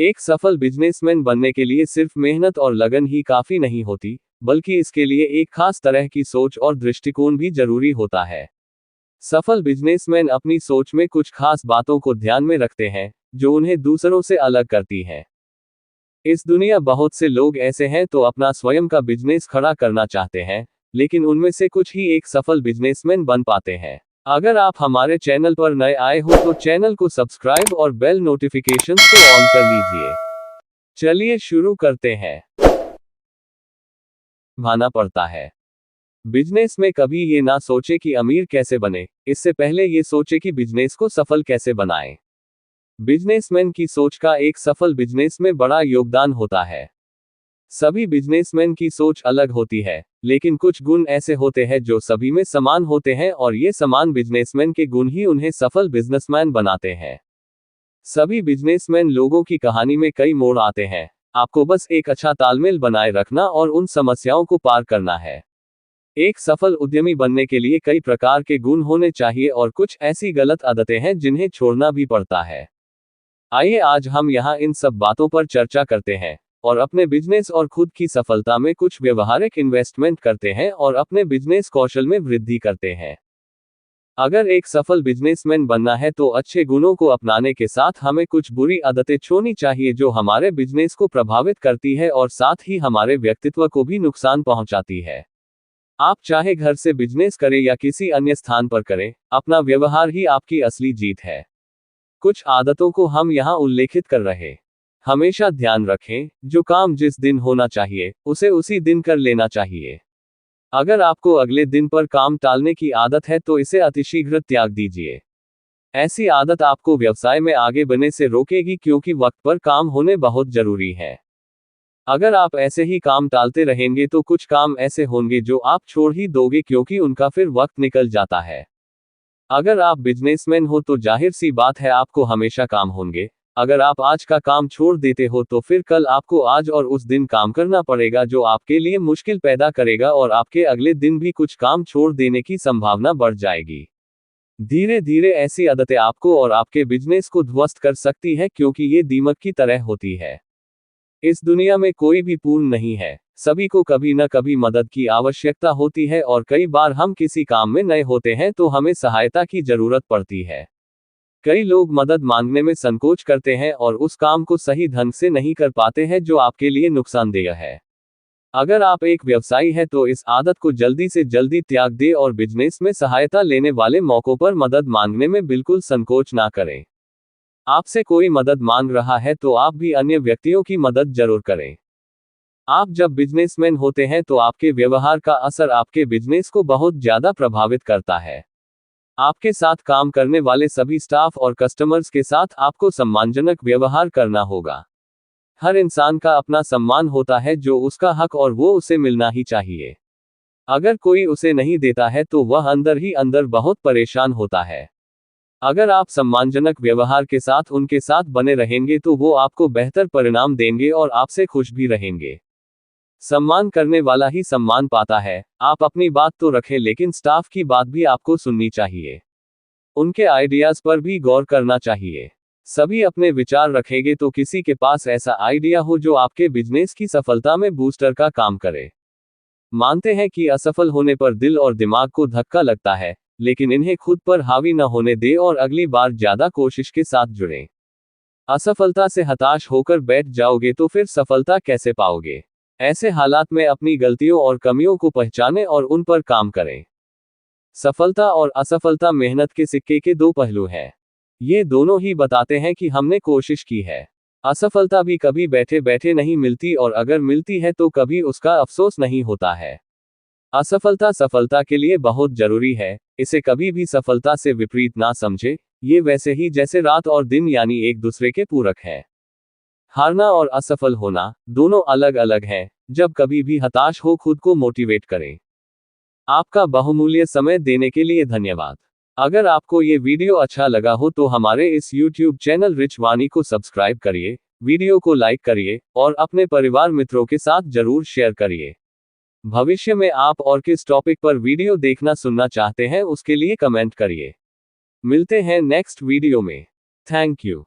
एक सफल बिजनेसमैन बनने के लिए सिर्फ मेहनत और लगन ही काफी नहीं होती, बल्कि इसके लिए एक खास तरह की सोच और दृष्टिकोण भी जरूरी होता है। सफल बिजनेसमैन अपनी सोच में कुछ खास बातों को ध्यान में रखते हैं, जो उन्हें दूसरों से अलग करती हैं। इस दुनिया बहुत से लोग ऐसे हैं तो अपना स्वयं का बिजनेस खड़ा करना चाहते हैं, लेकिन उनमें से कुछ ही एक सफल बिजनेसमैन बन पाते हैं। अगर आप हमारे चैनल पर नए आए हो तो चैनल को सब्सक्राइब और बेल नोटिफिकेशंस को ऑन कर लीजिए। चलिए शुरू करते हैं। भाना पड़ता है। बिजनेस में कभी ये ना सोचे कि अमीर कैसे बने, इससे पहले ये सोचे कि बिजनेस को सफल कैसे बनाएं। बिजनेसमैन की सोच का एक सफल बिजनेस में बड़ा योगदान होता है। सभी बिजनेसमैन की सोच अलग होती है, लेकिन कुछ गुण ऐसे होते हैं जो सभी में समान होते हैं और ये समान बिजनेसमैन के गुण ही उन्हें सफल बिजनेसमैन बनाते हैं। सभी बिजनेसमैन लोगों की कहानी में कई मोड़ आते हैं। आपको बस एक अच्छा तालमेल बनाए रखना और उन समस्याओं को पार करना है। एक सफल उद्यमी बनने के लिए कई प्रकार के गुण होने चाहिए और कुछ ऐसी गलत आदतें हैं जिन्हें छोड़ना भी पड़ता है। आइए आज हम यहाँ इन सब बातों पर चर्चा करते हैं और अपने बिजनेस और खुद की सफलता में कुछ व्यवहारिक इन्वेस्टमेंट करते हैं और अपने बिजनेस कौशल में वृद्धि करते हैं। अगर एक सफल बिजनेसमैन बनना है तो अच्छे गुणों को अपनाने के साथ हमें कुछ बुरी आदतें छोड़नी चाहिए जो हमारे बिजनेस को प्रभावित करती है और साथ ही हमारे व्यक्तित्व को भी नुकसान पहुंचाती है। आप चाहे घर से बिजनेस करें या किसी अन्य स्थान पर करें, अपना व्यवहार ही आपकी असली जीत है। कुछ आदतों को हम यहाँ उल्लेखित कर रहे। हमेशा ध्यान रखें, जो काम जिस दिन होना चाहिए उसे उसी दिन कर लेना चाहिए। अगर आपको अगले दिन पर काम टालने की आदत है तो इसे अतिशीघ्र त्याग दीजिए। ऐसी आदत आपको व्यवसाय में आगे बढ़ने से रोकेगी क्योंकि वक्त पर काम होने बहुत जरूरी है। अगर आप ऐसे ही काम टालते रहेंगे तो कुछ काम ऐसे होंगे जो आप छोड़ ही दोगे क्योंकि उनका फिर वक्त निकल जाता है। अगर आप बिजनेसमैन हो तो जाहिर सी बात है आपको हमेशा काम होंगे। अगर आप आज का काम छोड़ देते हो तो फिर कल आपको आज और उस दिन काम करना पड़ेगा जो आपके लिए मुश्किल पैदा करेगा और आपके अगले दिन भी कुछ काम छोड़ देने की संभावना बढ़ जाएगी। धीरे धीरे ऐसी आदतें आपको और आपके बिजनेस को ध्वस्त कर सकती है क्योंकि ये दीमक की तरह होती है। इस दुनिया में कोई भी पूर्ण नहीं है, सभी को कभी न कभी मदद की आवश्यकता होती है और कई बार हम किसी काम में नए होते हैं तो हमें सहायता की जरूरत पड़ती है। कई लोग मदद मांगने में संकोच करते हैं और उस काम को सही ढंग से नहीं कर पाते हैं जो आपके लिए नुकसानदेह है। अगर आप एक व्यवसायी हैं तो इस आदत को जल्दी से जल्दी त्याग दें और बिजनेस में सहायता लेने वाले मौकों पर मदद मांगने में बिल्कुल संकोच ना करें। आपसे कोई मदद मांग रहा है तो आप भी अन्य व्यक्तियों की मदद जरूर करें। आप जब बिजनेसमैन होते हैं तो आपके व्यवहार का असर आपके बिजनेस को बहुत ज्यादा प्रभावित करता है। आपके साथ काम करने वाले सभी स्टाफ और कस्टमर्स के साथ आपको सम्मानजनक व्यवहार करना होगा। हर इंसान का अपना सम्मान होता है जो उसका हक और वो उसे मिलना ही चाहिए। अगर कोई उसे नहीं देता है तो वह अंदर ही अंदर बहुत परेशान होता है। अगर आप सम्मानजनक व्यवहार के साथ उनके साथ बने रहेंगे तो वो आपको बेहतर परिणाम देंगे और आपसे खुश भी रहेंगे। सम्मान करने वाला ही सम्मान पाता है। आप अपनी बात तो रखें लेकिन स्टाफ की बात भी आपको सुननी चाहिए। उनके आइडियाज पर भी गौर करना चाहिए। सभी अपने विचार रखेंगे तो किसी के पास ऐसा आइडिया हो जो आपके बिजनेस की सफलता में बूस्टर का काम करे। मानते हैं कि असफल होने पर दिल और दिमाग को धक्का लगता है, लेकिन इन्हें खुद पर हावी न होने दें और अगली बार ज्यादा कोशिश के साथ जुड़ें। असफलता से हताश होकर बैठ जाओगे तो फिर सफलता कैसे पाओगे? ऐसे हालात में अपनी गलतियों और कमियों को पहचानें और उन पर काम करें। सफलता और असफलता मेहनत के सिक्के के दो पहलू हैं। ये दोनों ही बताते हैं कि हमने कोशिश की है। असफलता भी कभी बैठे बैठे नहीं मिलती और अगर मिलती है तो कभी उसका अफसोस नहीं होता है। असफलता सफलता के लिए बहुत जरूरी है, इसे कभी भी सफलता से विपरीत ना समझे। ये वैसे ही जैसे रात और दिन यानी एक दूसरे के पूरक हैं। हारना और असफल होना दोनों अलग अलग हैं। जब कभी भी हताश हो खुद को मोटिवेट करें। आपका बहुमूल्य समय देने के लिए धन्यवाद। अगर आपको ये वीडियो अच्छा लगा हो तो हमारे इस YouTube चैनल रिच वाणी को सब्सक्राइब करिए, वीडियो को लाइक करिए और अपने परिवार मित्रों के साथ जरूर शेयर करिए। भविष्य में आप और किस टॉपिक पर वीडियो देखना सुनना चाहते हैं उसके लिए कमेंट करिए। मिलते हैं नेक्स्ट वीडियो में। Thank you.